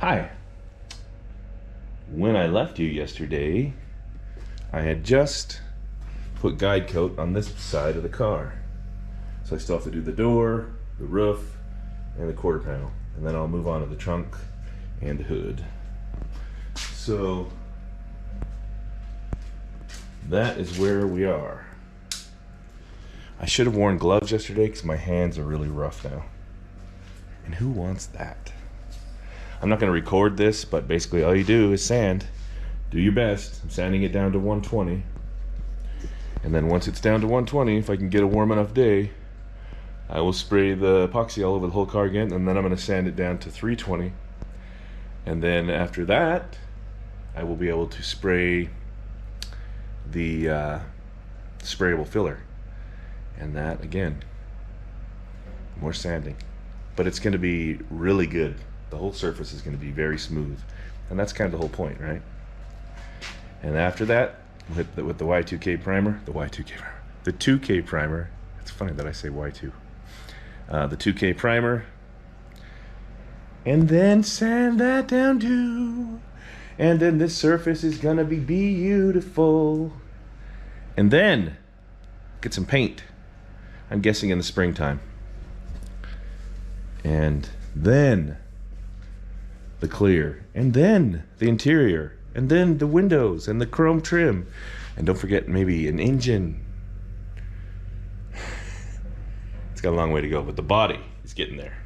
Hi. When I left you yesterday, I had just put guide coat on this side of the car. So I still have to do the door, the roof, and the quarter panel. And then I'll move on to the trunk and the hood. So that is where we are. I should have worn gloves yesterday because my hands are really rough now. And who wants that? I'm not going to record this, but basically all you do is sand. Do your best. I'm sanding it down to 120. And then once it's down to 120, if I can get a warm enough day, I will spray the epoxy all over the whole car again, and then I'm going to sand it down to 320. And then after that, I will be able to spray the sprayable filler. And that, again, more sanding. But it's going to be really good. The whole surface is going to be very smooth. And that's kind of the whole point, right? And after that, with the Y2K primer, the 2K primer, it's funny that I say Y2. The 2K primer. And then sand that down too. And then this surface is going to be beautiful. And then get some paint. I'm guessing in the springtime. And then the clear, and then the interior, and then the windows and the chrome trim, and don't forget maybe an engine. It's got a long way to go, but the body is getting there.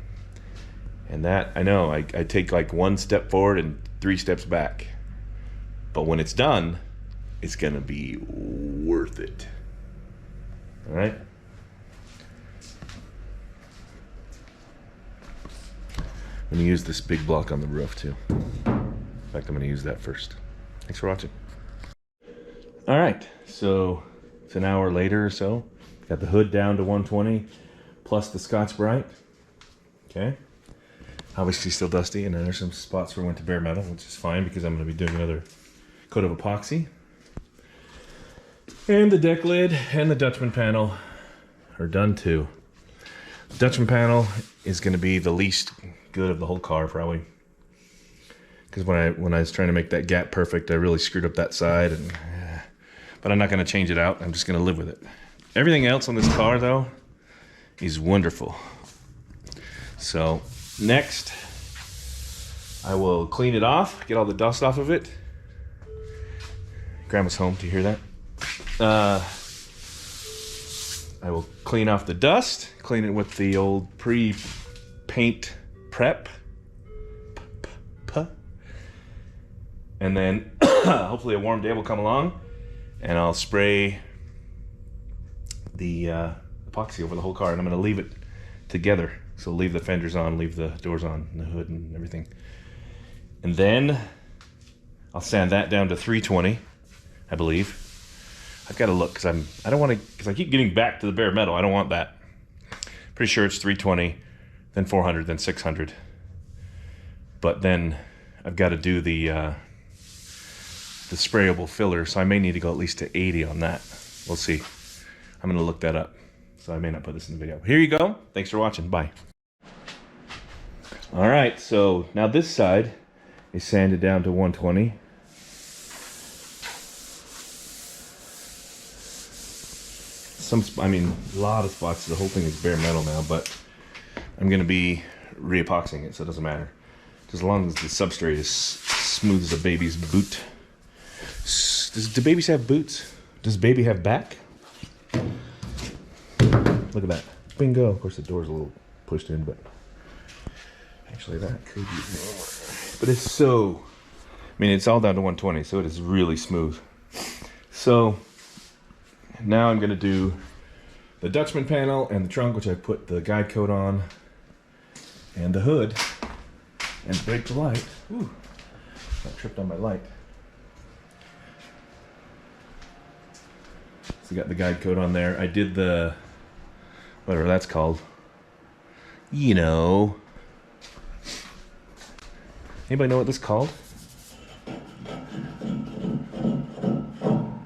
And that, I know, I take like one step forward and 3 steps back, but when it's done, it's gonna be worth it. All right. I'm going to use this big block on the roof too. In fact, I'm going to use that first. Thanks for watching. All right, so it's an hour later or so. Got the hood down to 120 plus the Scotch-Brite. Okay. Obviously still dusty, and then there's some spots where I went to bare metal, which is fine because I'm going to be doing another coat of epoxy. And the deck lid and the Dutchman panel are done too. The Dutchman panel is going to be the least good of the whole car probably, because when I was trying to make that gap perfect, I really screwed up that side. And but I'm not going to change it out. I'm just going to live with it. Everything else on this car though is wonderful. So next I will clean it off, get all the dust off of it. Grandma's home. Do you hear that? I will clean off the dust, clean it with the old pre-paint prep, and then hopefully a warm day will come along, and I'll spray the epoxy over the whole car, and I'm going to leave it together. So leave the fenders on, leave the doors on, and the hood and everything, and then I'll sand that down to 320, I believe. I've got to look because I don't want to, because I keep getting back to the bare metal. I don't want that. Pretty sure it's 320, then 400, then 600. But then I've got to do the sprayable filler, so I may need to go at least to 80 on that. We'll see. I'm going to look that up, so I may not put this in the video. Here you go. Thanks for watching. Bye. All right, so now this side is sanded down to 120. A lot of spots, the whole thing is bare metal now, but I'm going to be re-epoxying it, so it doesn't matter. Just as long as the substrate is smooth as a baby's boot. Do babies have boots? Does baby have back? Look at that. Bingo. Of course, the door's a little pushed in, but actually that could be more. But it's so, it's all down to 120, so it is really smooth. So now I'm going to do the Dutchman panel and the trunk, which I put the guide coat on, and the hood, and break the light. Ooh, I tripped on my light. So got the guide coat on there. I did the, whatever that's called. You know. Anybody know what this is called?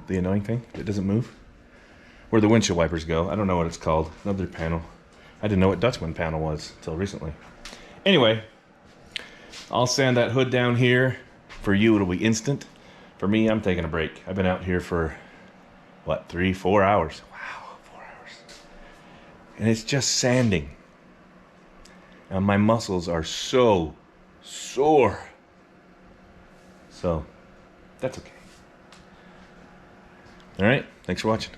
The annoying thing that doesn't move? Where the windshield wipers go. I don't know what it's called. Another panel. I didn't know what Dutchman panel was until recently. Anyway, I'll sand that hood down here. For you, it'll be instant. For me, I'm taking a break. I've been out here for, what, 3-4 hours? Wow, 4 hours. And it's just sanding. And my muscles are so sore. So, that's okay. All right, thanks for watching.